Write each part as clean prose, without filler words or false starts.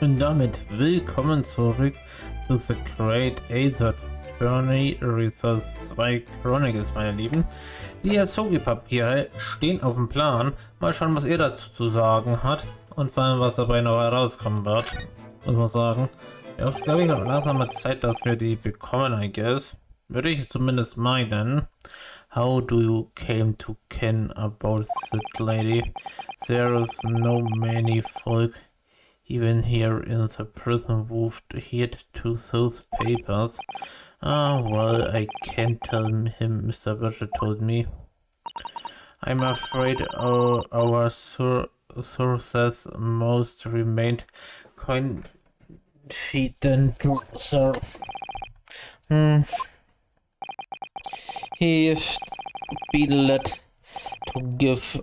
Und damit willkommen zurück zu The Great Aether Journey Resource 2 Chronicles, meine Lieben. Die Azubi-Papiere stehen auf dem Plan. Mal schauen, was ihr dazu zu sagen hat und vor allem, was dabei noch herauskommen wird. Muss man sagen. Ja, ich glaube, ich habe langsam mal Zeit, dass wir die bekommen, I guess. Würde ich zumindest meinen. How do you came to ken about that lady? There is no many folk even here in the prison who've adhered to those papers. Ah, well, I can't tell him, Mr. Butcher told me. I'm afraid our sources most remained confident, sir. He's been led to give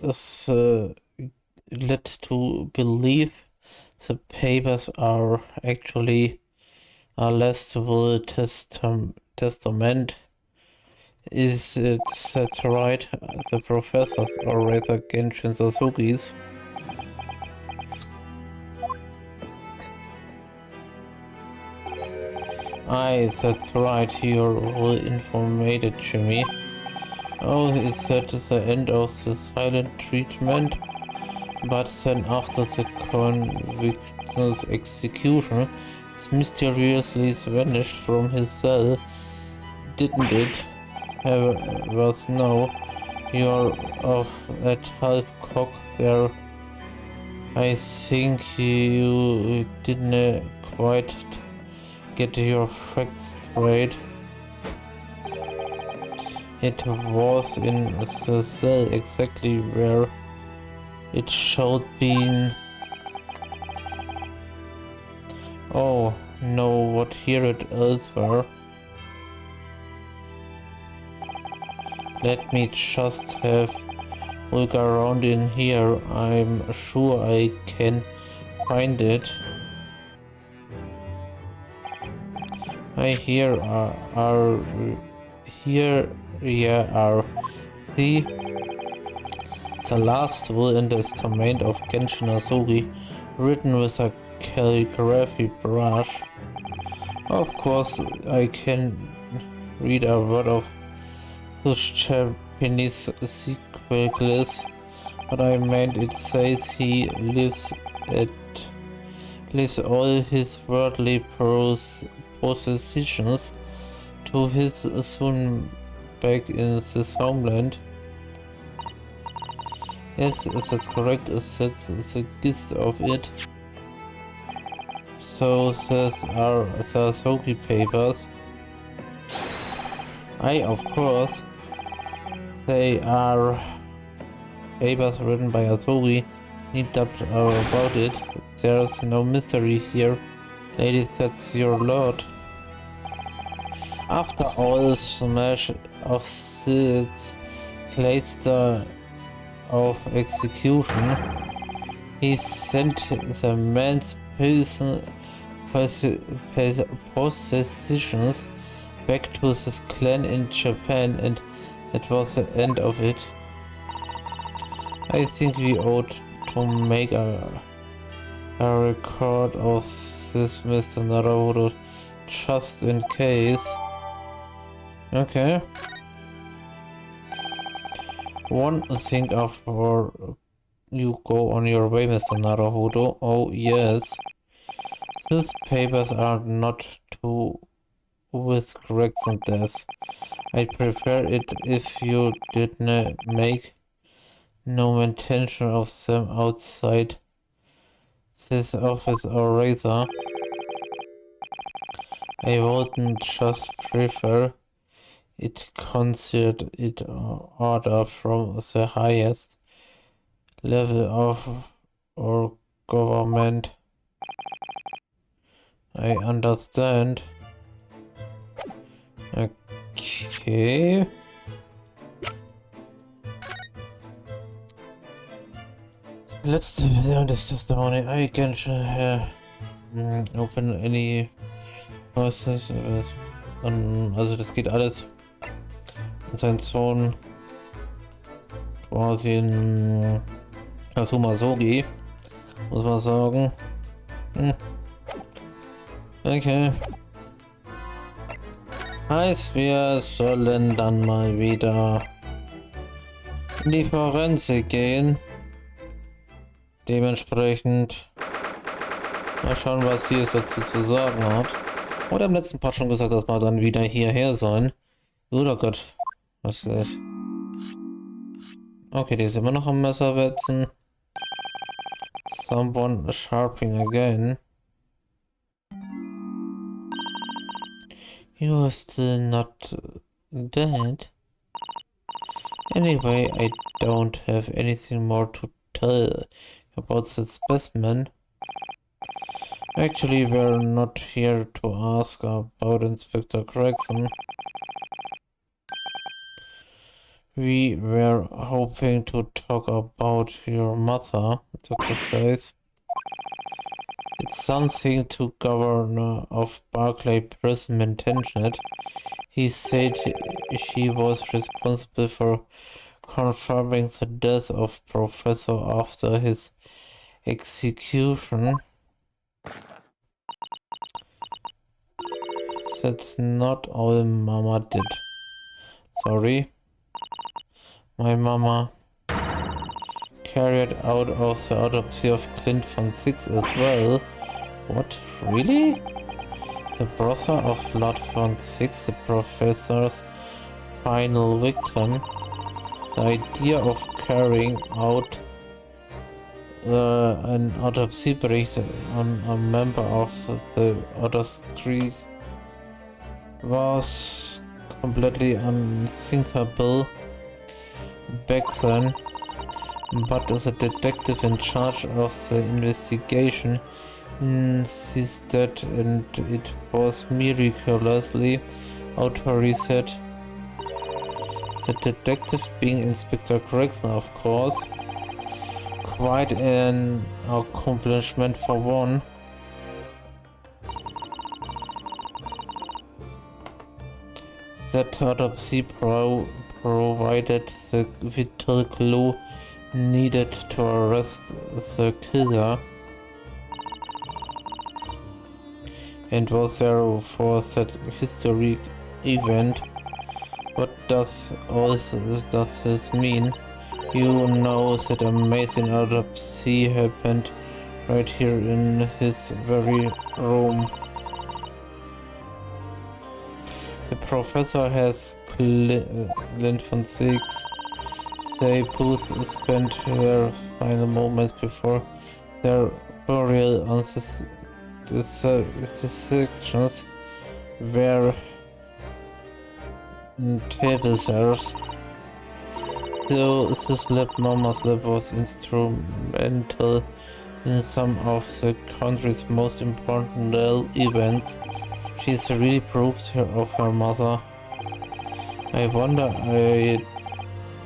us led to believe the papers are actually a last will testament. Is it that right? The professors, or rather Genshin Sasugis. Aye, that's right, you're well informed, Jimmy. Oh, is that the end of the silent treatment? But then after the convict's execution, it mysteriously vanished from his cell, didn't it? Was no, you're off at half-cock there. I think you didn't quite get your facts straight. It was in the cell exactly where it should be. Oh no, what hear it elsewhere? Let me just have a look around in here. I'm sure I can find it. I here are here, yeah, are see the last will and testament of Genshin Asogi, written with a calligraphy brush. Of course, I can read a word of those Japanese sequels, but I meant it says he lives all his worldly possessions to his son back in his homeland. Yes, that's correct, that's the gist of it. So these are the Asogi papers. Aye, of course. They are papers written by Asogi. Need doubt about it. There's no mystery here. Lady, that's your lord. After all the smash of the clayster of execution, he sent the man's possessions back to his clan in Japan, and that was the end of it. I think we ought to make a record of this, Mr. Naruto, just in case. Okay. One thing after you go on your way, Mr. Naruto. Oh yes. These papers are not too with correct and death. I'd prefer it if you didn't make no intention of them outside this office or rather. I wouldn't just prefer it considered it order from the highest level of our government. I understand. Okay. Letzte Version des Testimony. I can open any process. Also das geht alles in seinen Zonen quasi in Asuma Sogi, muss man sagen. Okay. Heißt, wir sollen dann mal wieder in die Forensik gehen. Dementsprechend mal schauen, was hier dazu zu sagen hat. Und im letzten Part schon gesagt, dass wir dann wieder hierher sollen. Oh Gott. Was ist? Okay, die ist immer noch am Messer wetzen. Someone sharpening again. You are still not dead. Anyway, I don't have anything more to tell about the specimen. Actually, we're not here to ask about Inspector Gregson. We were hoping to talk about your mother, the doctor says. It's something to Governor of Barclay Prison mentioned it. He said she was responsible for confirming the death of Professor after his execution. That's not all Mama did. Sorry. My mama carried out of the autopsy of Clint von Six as well. What? Really? The brother of Lord von Six, the professor's final victim. The idea of carrying out an autopsy bericht on a member of the other street was completely unthinkable back then, but as a detective in charge of the investigation insisted, and it was miraculously out-reset. The detective being Inspector Gregson, of course. Quite an accomplishment for one. That autopsy provided the vital clue needed to arrest the killer, and was there for that historic event. What does this mean? You know that amazing autopsy happened right here in his very room. The professor has Clint von Six. They both spent their final moments before their burial on the sections were Tavisers. Though Mama's lab was instrumental in some of the country's most important events, she's really proved of her mother. I wonder,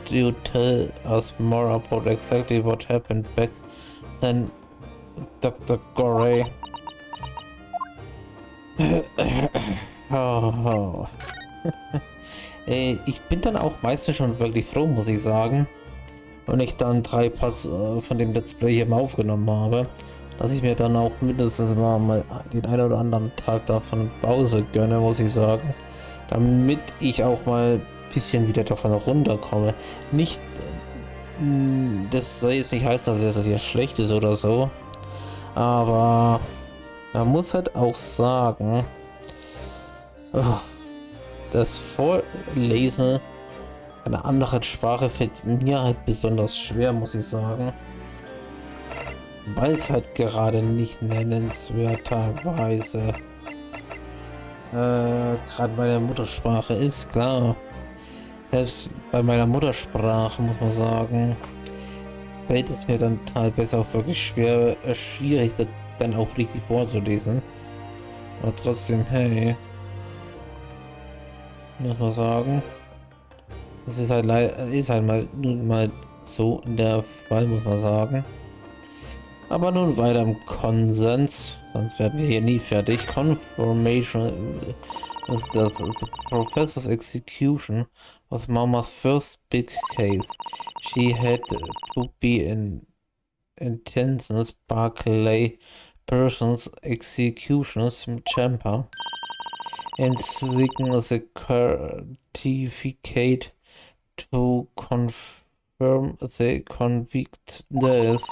do you tell us more about exactly what happened back then, Dr. Gorey? Oh. Ich bin dann auch meistens schon wirklich froh, muss ich sagen, wenn ich dann 3 Parts von dem Let's Play hier mal aufgenommen habe, dass ich mir dann auch mindestens mal den einen oder anderen Tag davon Pause gönne, muss ich sagen, damit ich auch mal ein bisschen wieder davon runterkomme. Nicht, das soll jetzt nicht heißen, dass es hier schlecht ist oder so, aber man muss halt auch sagen, das Vorlesen einer anderen Sprache fällt mir halt besonders schwer, muss ich sagen. Weil es halt gerade nicht nennenswerterweise gerade meine Muttersprache ist, klar. Selbst bei meiner Muttersprache, muss man sagen, fällt es mir dann teilweise auch wirklich schwierig, das dann auch richtig vorzulesen. Aber trotzdem, hey, muss man sagen, das ist halt nun mal so der Fall, muss man sagen. Aber nun weiter im Konsens, sonst werden wir hier nie fertig. Confirmation is that the professor's execution was Mama's first big case. She had to be in Tenson's Barclay person's execution's chamber and seeking the certificate to confirm the convict death.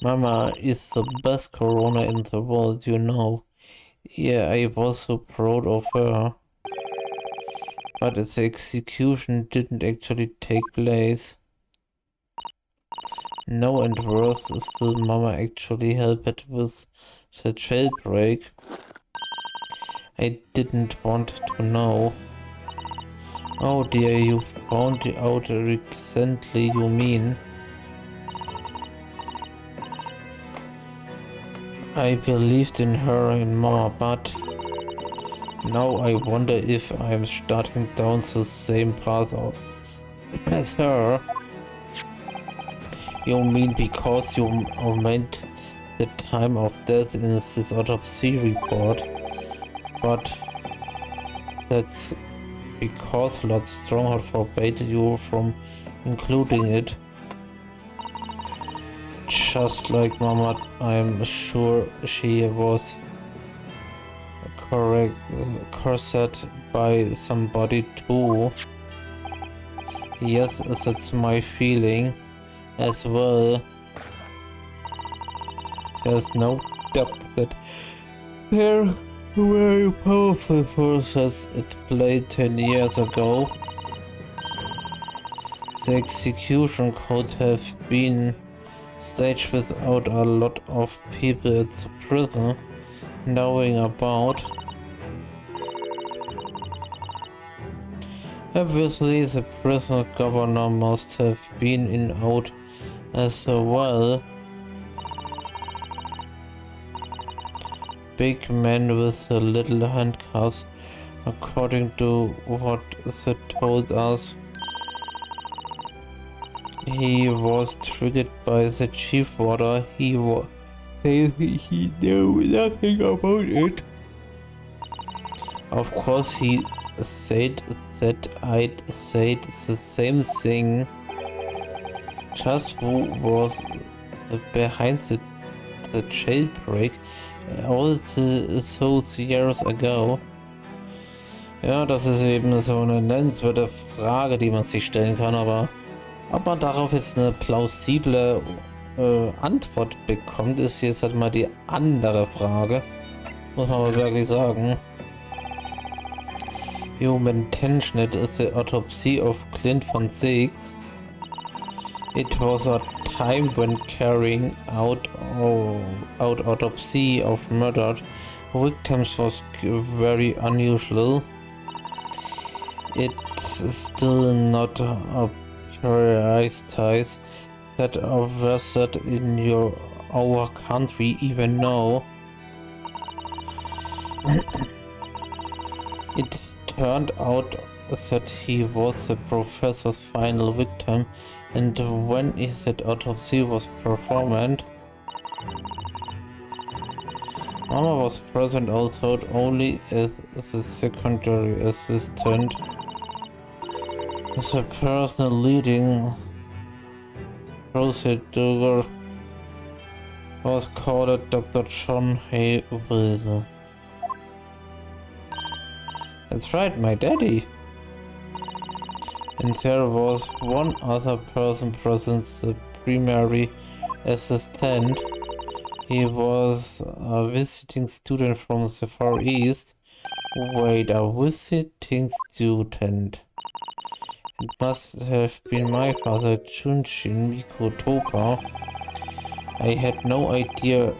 Mama is the best coroner in the world, you know. Yeah, I was so proud of her. But the execution didn't actually take place. No, and worse still, Mama actually helped with the jailbreak. I didn't want to know. Oh dear, you found out recently, you mean? I believed in her and Mama, but now I wonder if I'm starting down the same path as her. You mean because you omit the time of death in this autopsy report? But that's because Lord Stronghold forbade you from including it. Just like Mama, I'm sure she was cursed by somebody too. Yes, that's my feeling as well. There's no doubt that there were powerful forces at play 10 years ago. The execution could have been staged without a lot of people at the prison knowing about. Obviously, the prison governor must have been in out as well. Big man with the little handcuffs, according to what they told us. He was triggered by the chief warder. He knew nothing about it. Of course, he said that I'd said the same thing. Just who was behind the jailbreak all those years ago? Ja, das ist eben so eine nennenswerte Frage, die man sich stellen kann, aber ob man darauf jetzt eine plausible Antwort bekommt, ist jetzt halt mal die andere Frage. Muss man aber wirklich sagen. Human tension at the autopsy of Clint von Six. It was a time when carrying out autopsy of murdered victims was very unusual. It's still not a prioritized that arrested in our country even now. It turned out that he was the professor's final victim, and when his autopsy was performed, Mama was present, although only as a secondary assistant. The person leading procedure was called Dr. John Hay Wilson. That's right, my daddy. And there was one other person present, the primary assistant. He was a visiting student from the Far East. Wait, a visiting student? It must have been my father, Junshin Mikotopa. I had no idea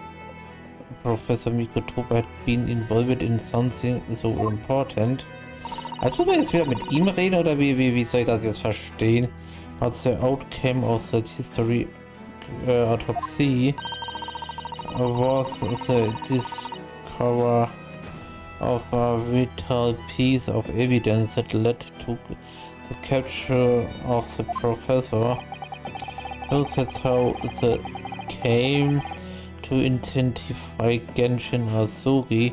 Professor Mikotopa had been involved in something so important. Also, wir jetzt wieder mit ihm reden, oder wie soll ich das jetzt verstehen? But the outcome of the history autopsy was the discovery of a vital piece of evidence that led to the capture of the professor. So that's how they came to identify Genshin Azuki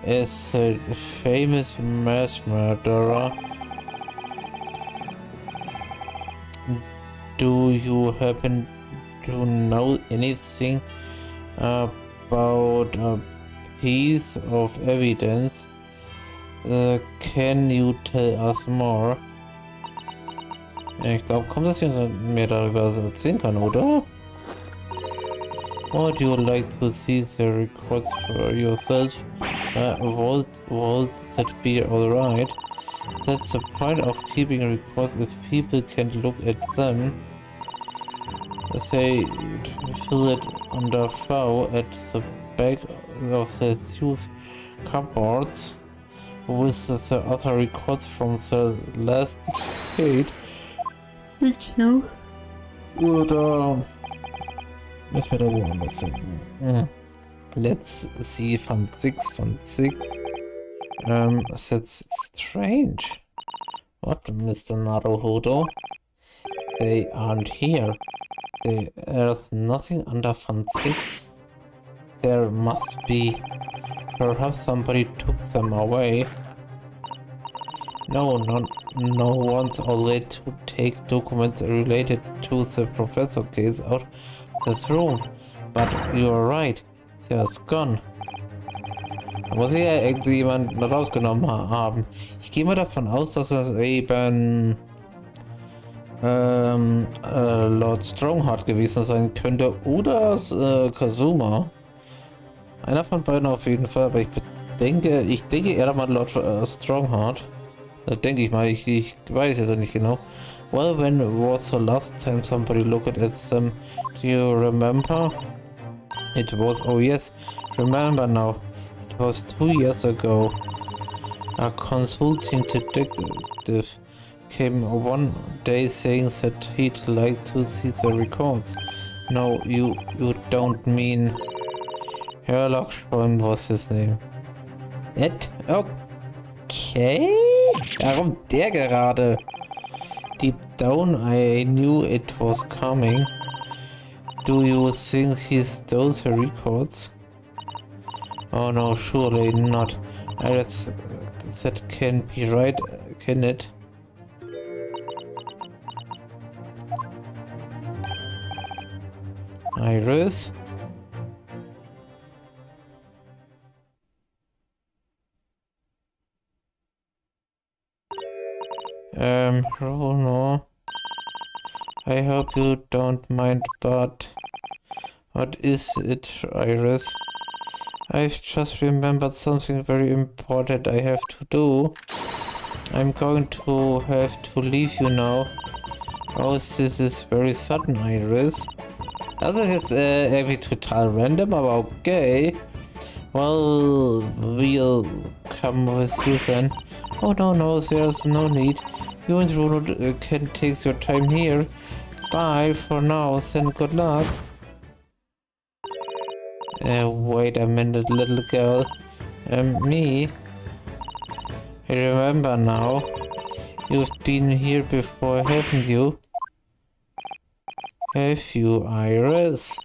as a famous mass murderer. Do you happen to know anything about a piece of evidence. Can you tell us more? Ja, ich glaube, kaum, dass ich mehr darüber erzählen kann, oder? Would you like to see the records for yourself? Would that be alright? That's the point of keeping records if people can't look at them. They fill it under flow at the back of the shoes cupboards with the other records from the last decade. Thank you. Oder müssen wir da woanders hin? Let's see, von 6 von 6. That's strange. What, Mr. Naruhodo? They aren't here. There's nothing under Fund 6. There must be. Perhaps somebody took them away. No one's allowed to take documents related to the professor case out of this room. But you're right. There's gone. Da muss ich ja irgendwie jemanden rausgenommen haben. Ich gehe mal davon aus, dass das eben Lord Strongheart gewesen sein könnte oder Kazuma. Einer von beiden auf jeden Fall, aber ich denke eher mal Lord Strongheart. Das denke ich mal, ich weiß es ja nicht genau. Well, when was the last time somebody looked at them? Do you remember? It was, oh yes, remember now. It was 2 years ago. A consulting detective came one day saying that he'd like to see the records. No, you don't mean... Herlock Sholm was his name. Ed? Okay. Warum der gerade? Deep down I knew it was coming. Do you think he stole the records? Oh no, surely not. Iris, that can't be right, can it? Iris? Oh no. I hope you don't mind, but... What is it, Iris? I've just remembered something very important I have to do. I'm going to have to leave you now. Oh, this is very sudden, Iris. Das ist jetzt irgendwie total random, aber okay. Well, we'll come with you then. Oh no, there's no need. You and Bruno can take your time here. Bye for now, then good luck. Wait a minute, little girl. Me? I remember now. You've been here before, haven't you? Have you, Iris?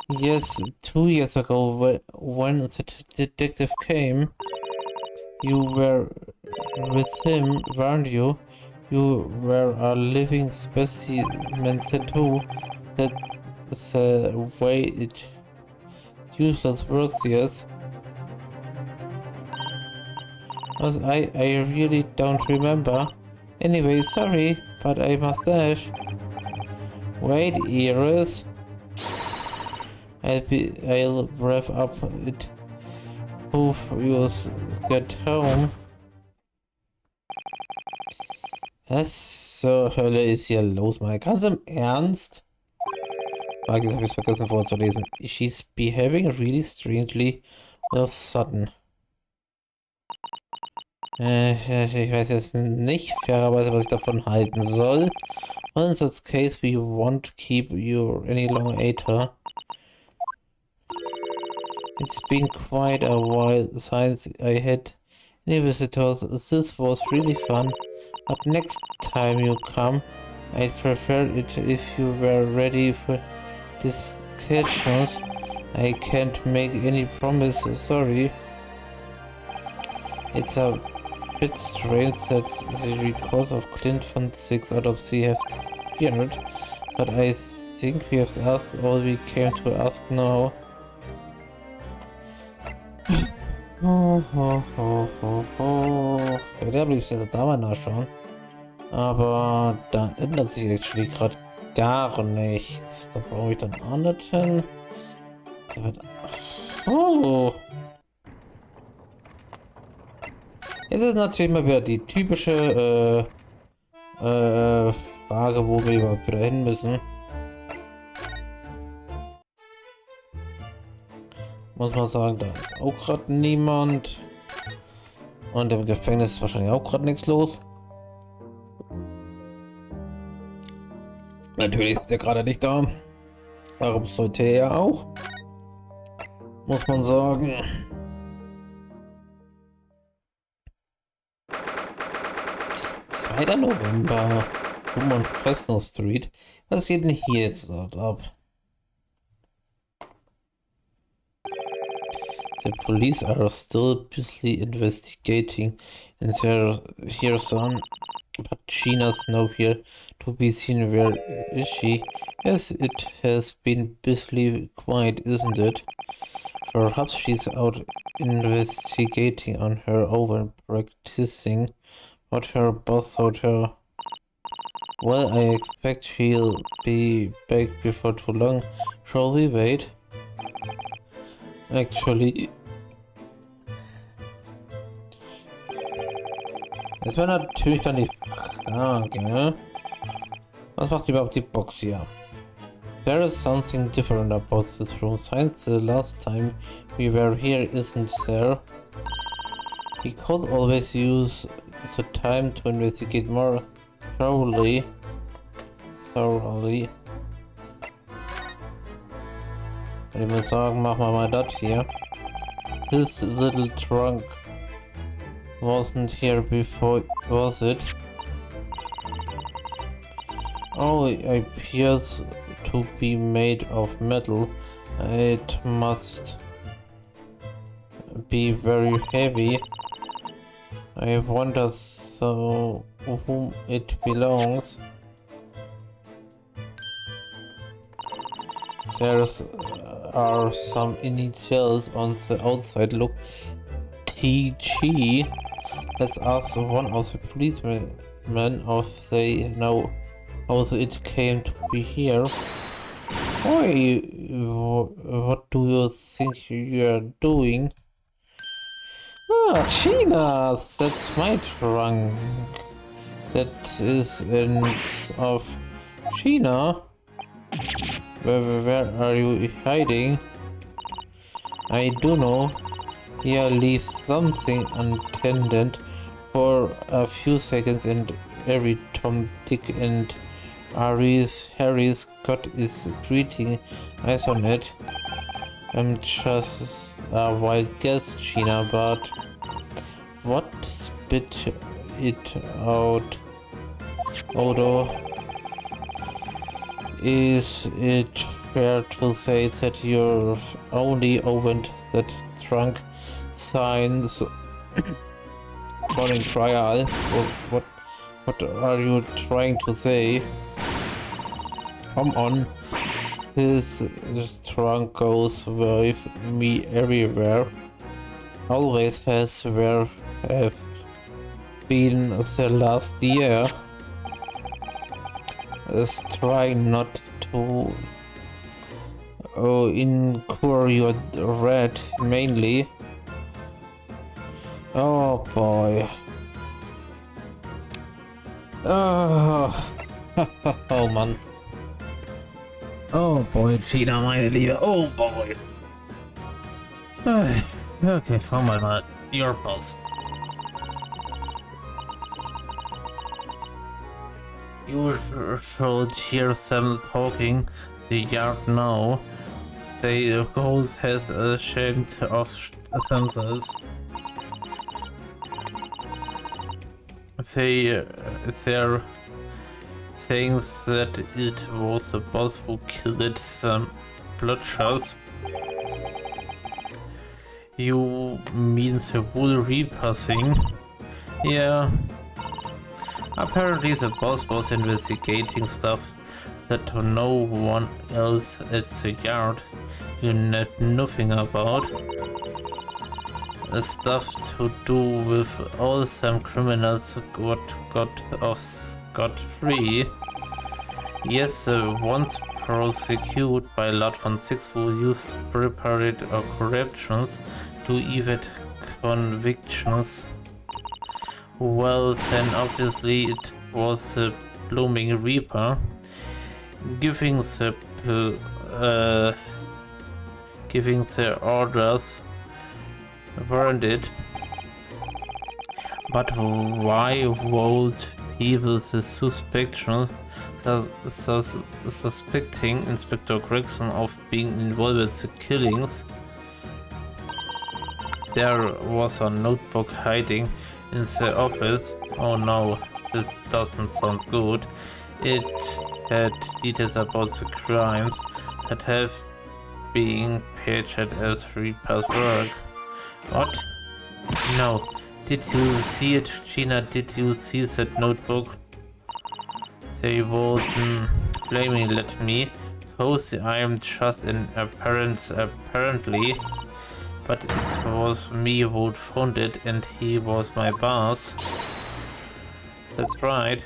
Yes, 2 years ago when the detective came. You were with him, weren't you? You were a living specimen too. That's the way it useless works, yes. Because I really don't remember. Anyway, sorry, but I must dash. Wait, Iris. I'll wrap up it. Hope you get home. Was zur Hölle ist hier los, mal ganz im Ernst? Jetzt habe ich es vergessen vorzulesen. She's behaving really strangely all of a sudden. Ich weiß jetzt nicht fairerweise, was ich davon halten soll. In that case, we won't keep you any longer later. It's been quite a while since I had any visitors. This was really fun. But next time you come, I'd prefer it if you were ready for discussions. I can't make any promises, sorry. It's a bit strange that the records of Clint von 6 out of 3 have disappeared, but I think we have asked all we came to ask now. Ich würde am liebsten da mal nachschauen. Aber da ändert sich actually gerade gar nichts. Da brauche ich dann auch nicht hin. Da wird... Oh. Jetzt ist natürlich mal wieder die typische Frage, wo wir überhaupt wieder hin müssen. Muss man sagen, da ist auch gerade niemand. Und im Gefängnis ist wahrscheinlich auch gerade nichts los. Natürlich ist er gerade nicht da. Warum sollte er auch? Muss man sagen. 2. November. Und Fresno Street. Was geht denn hier jetzt dort ab? The police are still busy investigating and here son, but Gina's nowhere to be seen. Where is she? Yes, it has been busily quiet, isn't it? Perhaps she's out investigating on her own, practicing what her boss told her. Well, I expect she'll be back before too long. Shall we wait? Actually, das wäre natürlich dann die Frage. Was macht überhaupt die Box hier? There is something different about this room since the last time we were here, isn't there? We could always use the time to investigate more thoroughly. Ich würde sagen, machen wir mal das hier. This little trunk wasn't here before, was it? Oh, it appears to be made of metal. It must be very heavy. I wonder so whom it belongs. There's are some initials on the outside. Look, TG. Let's ask one of the policemen if they know how it came to be here. Why? What do you think you're doing? Ah, China! That's my trunk. That is of China. Where are you hiding? I do know. Here leaves something untended for a few seconds and every Tom, Dick and Harry's got is greeting eyes on it. I'm just a wild guess, China, but what spit it out? Odo, is it fair to say that you've only opened that trunk since morning trial? What are you trying to say? Come on, this trunk goes with me everywhere. Always has, where have been the last year. Is trying not to incur your red mainly. Oh boy. Oh, oh man. Oh boy, China, meine Liebe. Oh boy. Okay, fahren wir mal. Your boss. You should hear them talking the yard now. They gold has ashamed of themselves. They're saying that it was the boss who killed some bloodshots. You mean the wool repassing? Yeah. Apparently the boss was investigating stuff that no one else at the yard knew nothing about. stuff to do with all some criminals got off scot-free. Yes, once prosecuted by a lot von 6 who used prepared or corruptions to evade convictions. Well, then obviously it was the blooming Reaper, giving the orders weren't it? But why would people the suspecting Inspector Gregson of being involved in the killings? There was a notebook hiding in the office. Oh no, this doesn't sound good. It had details about the crimes that have been paged as Reaper's work. What? No. Did you see it, Gina? Did you see that notebook? They wouldn't flaming let me. Cause I am just an apparently. But it was me who found it and he was my boss. That's right.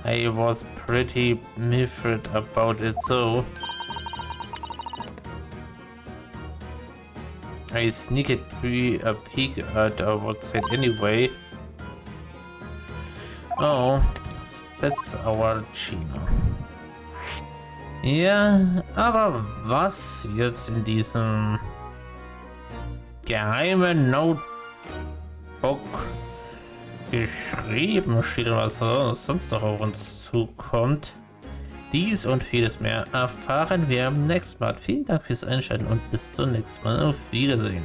I was pretty miffed about it though. I sneaked a peek at what's it anyway. Oh, that's our Gina. Ja, aber was jetzt in diesem geheimen Notebook geschrieben steht und was sonst noch auf uns zukommt, dies und vieles mehr erfahren wir im nächsten Mal. Vielen Dank fürs Einschalten und bis zum nächsten Mal. Auf Wiedersehen.